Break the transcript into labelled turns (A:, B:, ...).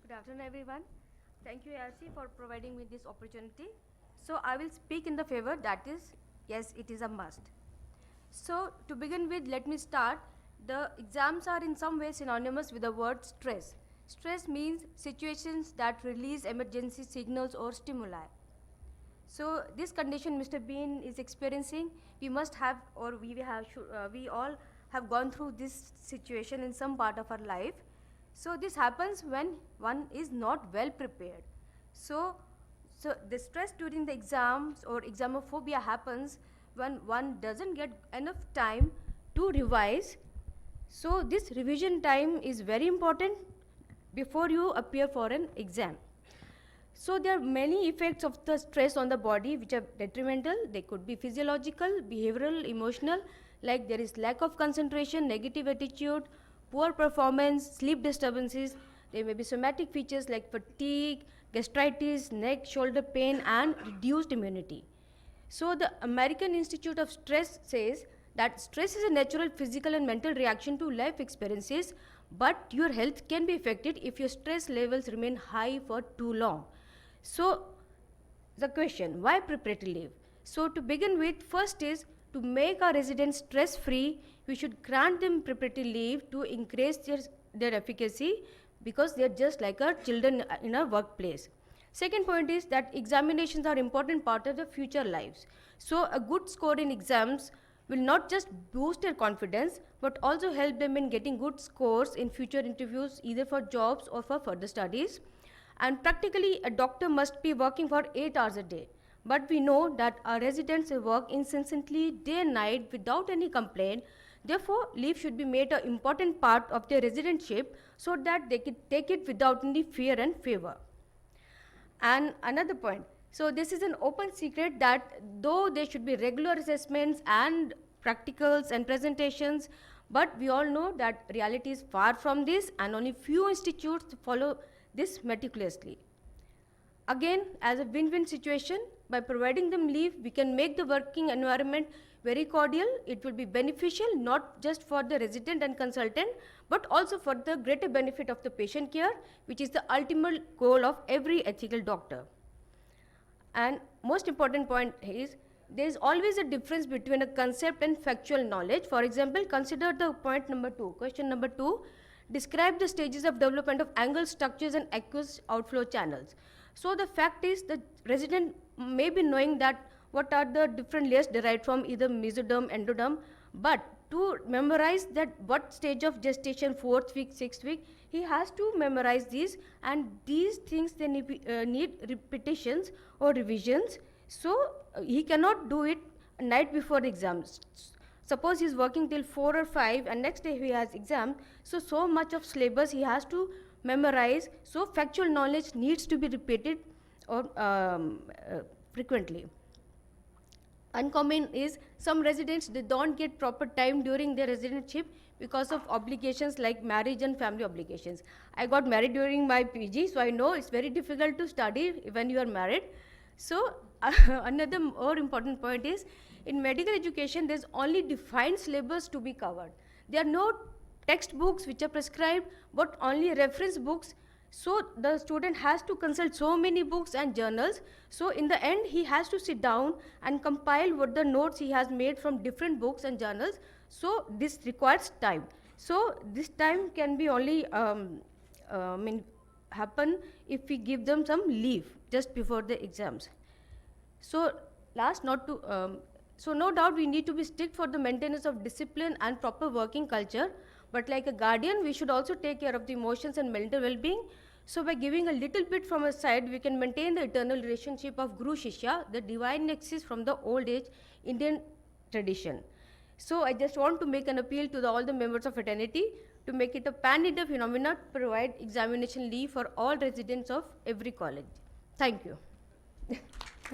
A: Good afternoon, everyone. Thank you, Elsie, for providing me this opportunity. So I will speak in the favor that is, yes, it is a must. So to begin with, let me start. The exams are in some way synonymous with the word stress. Stress means situations that release emergency signals or stimuli. So this condition Mr. Bean is experiencing, we must have, or we all have gone through this situation in some part of our life. So this happens when one is not well prepared. So, so the stress during the exams or examophobia happens when one doesn't get enough time to revise. So this revision time is very important before you appear for an exam. So there are many effects of the stress on the body which are detrimental. They could be physiological, behavioral, emotional, like there is lack of concentration, negative attitude, poor performance, sleep disturbances. There may be somatic features like fatigue, gastritis, neck, shoulder pain, and reduced immunity. So the American Institute of Stress says that stress is a natural physical and mental reaction to life experiences, but your health can be affected if your stress levels remain high for too long. So the question, why preparatory leave? So to begin with, first is to make our residents stress free, we should grant them preparatory leave to increase their efficacy, because they are just like our children in our workplace. Second point is that examinations are important part of the future lives. So a good score in exams will not just boost their confidence, but also help them in getting good scores in future interviews, either for jobs or for further studies. And practically, a doctor must be working for 8 hours a day. But we know that our residents work incessantly day and night without any complaint. Therefore, leave should be made an important part of their residentship so that they can take it without any fear and favor. And another point, so this is an open secret that though there should be regular assessments and practicals and presentations, but we all know that reality is far from this, and only few institutes follow this meticulously. Again, as a win-win situation, by providing them leave, we can make the working environment very cordial. It will be beneficial not just for the resident and consultant, but also for the greater benefit of the patient care, which is the ultimate goal of every ethical doctor. And most important point is, there is always a difference between a concept and factual knowledge. For example, consider the point number 2, question number 2, describe the stages of development of angle structures and aqueous outflow channels. So the fact is the resident may be knowing that what are the different layers derived from either mesoderm, endoderm, but to memorize that what stage of gestation, 4th week, 6th week, he has to memorize these, and these things they need repetitions or revisions. So he cannot do it night before exams. Suppose he is working till 4 or 5 and next day he has exam, so much of syllabus he has to memorize, so factual knowledge needs to be repeated or frequently. Uncommon is some residents, they don't get proper time during their residentship because of obligations like marriage and family obligations. I got married during my PG, so I know it's very difficult to study when you are married. So another more important point is, in medical education, there's only defined syllabus to be covered. There are no textbooks which are prescribed, but only reference books. So the student has to consult so many books and journals. So in the end, he has to sit down and compile what the notes he has made from different books and journals. So this requires time. So this time can be only happen if we give them some leave just before the exams. So last, not to so no doubt we need to be strict for the maintenance of discipline and proper working culture, but like a guardian, we should also take care of the emotions and mental well-being. So by giving a little bit from our side, we can maintain the eternal relationship of Guru Shishya, the divine nexus from the old age Indian tradition. So I just want to make an appeal to all the members of fraternity to make it a pan-India phenomenon to provide examination leave for all residents of every college. Thank you.